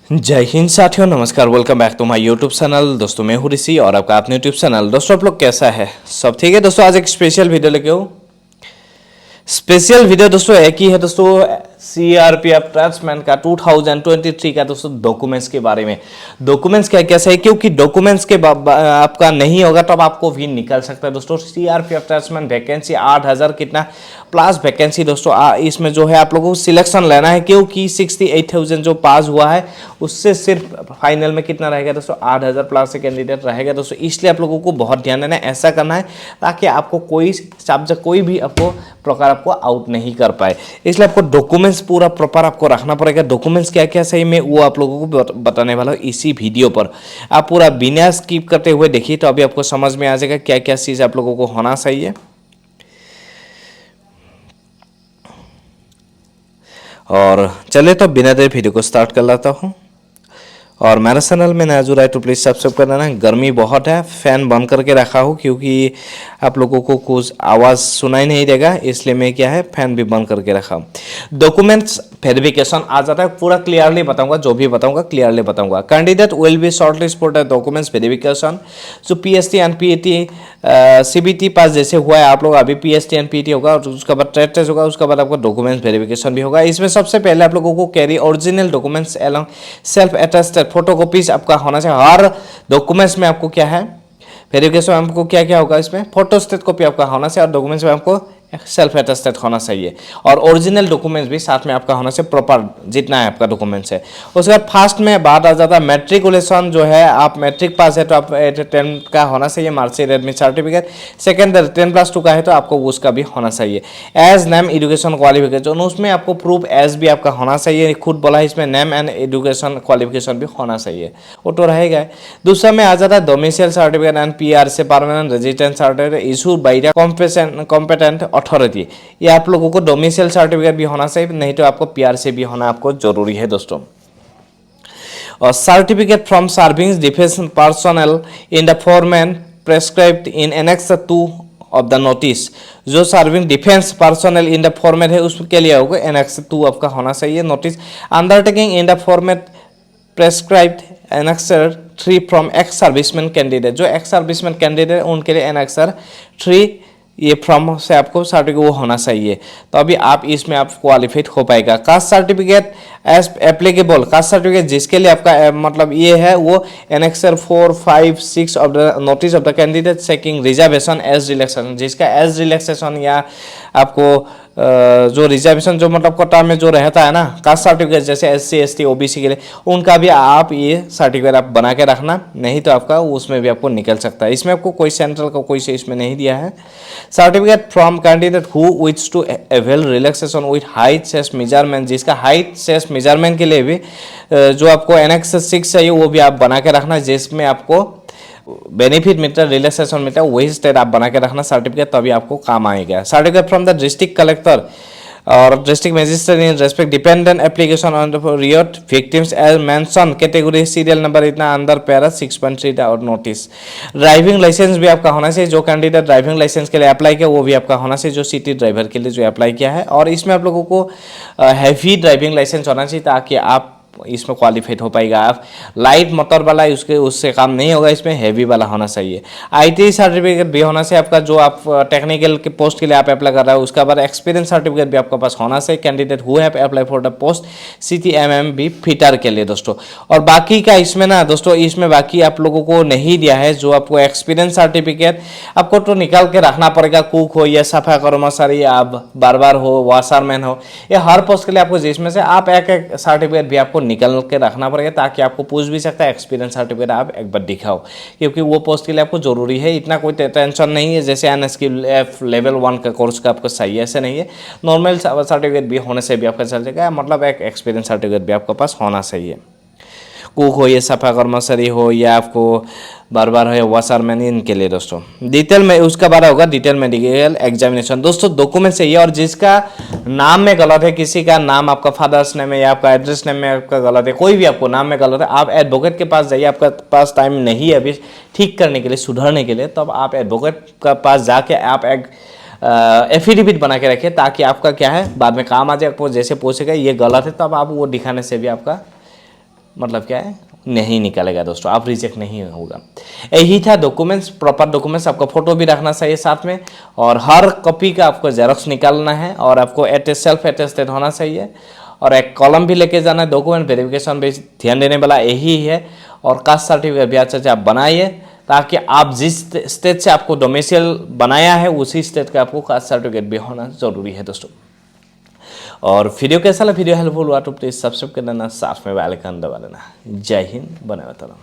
जय हिंद साथियों, नमस्कार। Welcome back to my YouTube channel. दोस्तों मैं हूं ऋषि और आपका अपने यूट्यूब चैनल। दोस्तों आप लोग कैसा है? सब ठीक है दोस्तों। आज एक स्पेशल वीडियो लेके हूं। स्पेशल वीडियो दोस्तों एक ही है दोस्तों, सीआरपीएफ ट्रांसमैन का 2023 का दोस्तों डॉक्यूमेंट्स के बारे में। डॉक्यूमेंट्स क्या कैसा है, क्योंकि डॉक्यूमेंट्स के आपका नहीं होगा तब आपको भी निकल सकता है दोस्तों। सीआरपीएफ ट्रांसमैन वैकेंसी 8000 कितना प्लस वैकेंसी दोस्तों। इसमें जो है आप लोगों को सिलेक्शन लेना है, क्योंकि 68,000 जो पास हुआ है उससे सिर्फ फाइनल में कितना रहेगा दोस्तों, 8000 प्लस से कैंडिडेट रहेगा दोस्तों। इसलिए आप लोगों को बहुत ध्यान देना है, ऐसा करना है ताकि आपको कोई सब्जेक्ट कोई भी आपको प्रकार आपको आउट नहीं कर पाए। इसलिए आपको डॉक्यूमेंट्स पूरा प्रॉपर आपको रखना पड़ेगा। डॉक्यूमेंट्स क्या क्या सही में वो आप लोगों को बताने वाला हूँ इसी वीडियो पर। आप पूरा बिना स्किप करते हुए देखिए तो अभी आपको समझ में आ जाएगा क्या क्या चीज़ आप लोगों को होना चाहिए। और चलिए तो बिना देर वीडियो को स्टार्ट कर लेता हूँ। और मेरे चैनल में नया जुड़ा है तो प्लीज़ सब्सक्राइब कर देना। गर्मी बहुत है, फैन बंद करके रखा हूँ क्योंकि आप लोगों को कुछ आवाज़ सुनाई नहीं देगा, इसलिए मैं क्या है फैन भी बंद करके रखा हूँ। डॉक्यूमेंट्स वेरिफिकेशन आ जाता है, पूरा क्लियरली बताऊंगा, जो भी बताऊंगा क्लियरली बताऊंगा। Candidate will be shortlist for the documents verification. जो पीएसटी एंड पीईटी सीबीटी पास जैसे हुआ है आप लोग, अभी पीएसटी एंड पीईटी होगा, उसके बाद ट्रेड टेस्ट होगा, उसके बाद आपका डॉक्यूमेंट्स वेरिफिकेशन भी होगा। इसमें सबसे पहले आप लोगों को carry original documents along self attested photocopies आपका होना चाहिए। हर डॉक्यूमेंट्स में आपको क्या है वेरिफिकेशन, आपको क्या क्या होगा इसमें, फोटोस्टेट कॉपी आपका होना चाहिए और डॉक्यूमेंट्स में आपको सेल्फ अटेस्टेड होना चाहिए। और ओरिजिनल डॉक्यूमेंट्स भी साथ में आपका होना चाहिए, प्रॉपर जितना है आपका डॉक्यूमेंट्स है। उसके बाद फास्ट में बात आ जाता है मैट्रिकुलेशन। जो है आप मैट्रिक पास है तो आप 10 का होना चाहिए मार्कशीट एडमिट सर्टिफिकेट। सेकेंड 10+2 का है तो आपको उसका भी होना चाहिए। एज नेम एजुकेशन क्वालिफिकेशन, उसमें आपको प्रूफ एज भी आपका होना चाहिए। खुद बोला है इसमें नेम एंड एजुकेशन क्वालिफिकेशन भी होना चाहिए, वो तो रहेगा। दूसरा में आ जाता है डोमिसाइल सर्टिफिकेट एंड पीआर से permanent residence certificate issue by the competent authority. ये आप लोगों को डोमिसाइल सर्टिफिकेट भी होना चाहिए, नहीं तो आपको पीआर से भी होना आपको जरूरी है दोस्तों। और certificate from serving defence personnel in the format prescribed in annex 2 of the notice. जो serving defence personnel in the format है उसके लिए होगा एनेक्स 2 आपका होना चाहिए notice. Undertaking in the format prescribed annexure 3 from ex serviceman candidate. जो ex serviceman candidate उनके लिए एनेक्सर 3 ये फ्रॉम से आपको सर्टिफिकेट वो होना चाहिए, तो अभी आप इसमें आप क्वालिफाइड हो पाएगा। Caste certificate as applicable, caste certificate जिसके लिए आपका मतलब ये है वो annexure 4, 5, 6 of the notice of the candidate seeking reservation age relaxation. जिसका एज रिलैक्सेशन या आपको जो रिजर्वेशन जो मतलब कोटा में जो रहता है ना, कास्ट सर्टिफिकेट जैसे SC ST OBC के लिए, उनका भी आप ये सर्टिफिकेट आप बना के रखना, नहीं तो आपका उसमें भी आपको निकल सकता है। इसमें आपको कोई सेंट्रल का कोई से इसमें नहीं दिया है। Certificate from candidate who wish to avail relaxation with heights measurement. जिसका हाइट सेस मेजरमेंट के लिए भी जो आपको एनेक्स 6 चाहिए वो भी आप बना के रखना, जिसमें आपको बेनिफिट मिलता है, रिलैक्सेशन मिलता है, वही स्टेट आप बना के रखना सर्टिफिकेट, तभी आपको काम आएगा। Certificate from the district collector और district magistrate in respect dependent application on riot victims as mention category serial number इतना अंदर पैरा 6.3 और नोटिस। ड्राइविंग लाइसेंस भी आपका होना चाहिए। जो कैंडिडेट ड्राइविंग लाइसेंस के लिए अप्लाई किया वो भी आपका होना चाहिए, जो सिटी ड्राइवर के लिए जो अप्लाई किया है। और इसमें आप लोगों को हैवी ड्राइविंग लाइसेंस होना चाहिए ताकि आप इसमें क्वालिफाइड हो पाएगा। आप लाइट मोटर वाला उससे काम नहीं होगा, इसमें हैवी वाला होना चाहिए। आईटी सर्टिफिकेट भी होना चाहिए आपका, जो आप टेक्निकल के पोस्ट के लिए आप अप्लाई कर रहे हो। उसके बाद एक्सपीरियंस सर्टिफिकेट भी आपके पास होना चाहिए। Candidate who have apply for the post CTMM भी फिटर के लिए दोस्तों। और बाकी का इसमें ना दोस्तों, इसमें बाकी आप लोगों को नहीं दिया है। जो आपको एक्सपीरियंस सर्टिफिकेट आपको तो निकाल के रखना पड़ेगा, कुक हो या सफा कर्मचारी, आप बार हो, वाशरमैन हो, या हर पोस्ट के लिए आपको जिसमें से आप एक सर्टिफिकेट भी आपको निकल के रखना पड़ेगा, ताकि आपको पूछ भी सकता है एक्सपीरियंस सर्टिफिकेट आप एक बार दिखाओ, क्योंकि वो पोस्ट के लिए आपको जरूरी है। इतना कोई टेंशन नहीं है जैसे NSQ लेवल 1 का कोर्स का आपको चाहिए, ऐसे नहीं है। नॉर्मल सर्टिफिकेट भी होने से भी आपका चल जाएगा, मतलब एक एक्सपीरियंस सर्टिफिकेट भी आपके पास होना चाहिए। कुक हो या सफा कर्मचारी हो या आपको बार है वाशरमैन, इनके लिए दोस्तों। डिटेल में उसका बारे होगा डिटेल मेडिकल एग्जामिनेशन दोस्तों। डॉक्यूमेंट चाहिए, और जिसका नाम में गलत है, किसी का नाम आपका फादर्स नेम है या आपका एड्रेस नेम में आपका गलत है, कोई भी आपको नाम में गलत है, आप एडवोकेट के पास जाइए। आपका पास टाइम नहीं है अभी ठीक करने के लिए, सुधारने के लिए, तब आप एडवोकेट का पास जाके आप एक एफिडेविट बना के रखिए, ताकि आपका क्या है बाद में काम आ जाए। आपको जैसे पूछेगा ये गलत है, तब आप वो दिखाने से भी आपका मतलब क्या है, नहीं निकलेगा दोस्तों, आप रिजेक्ट नहीं होगा। यही था डॉक्यूमेंट्स, प्रॉपर डॉक्यूमेंट्स, आपका फोटो भी रखना चाहिए साथ में, और हर कॉपी का आपको जेरॉक्स निकालना है, और आपको सेल्फ अटेस्टेड होना चाहिए, और एक कॉलम भी लेके जाना है। डॉक्यूमेंट वेरिफिकेशन भी ध्यान देने वाला यही है। और कास्ट सर्टिफिकेट भी अच्छा से आप बनाइए, ताकि आप जिस स्टेट से आपको डोमिसाइल बनाया है उसी स्टेट का आपको कास्ट सर्टिफिकेट भी होना जरूरी है दोस्तों। और वीडियो कैसा लगा, वीडियो हेल्पफुल हुआ तो प्लीज़ सब्सक्राइब कर देना, साथ में बेल आइकन दबा देना। जय हिंद, बने मातरम।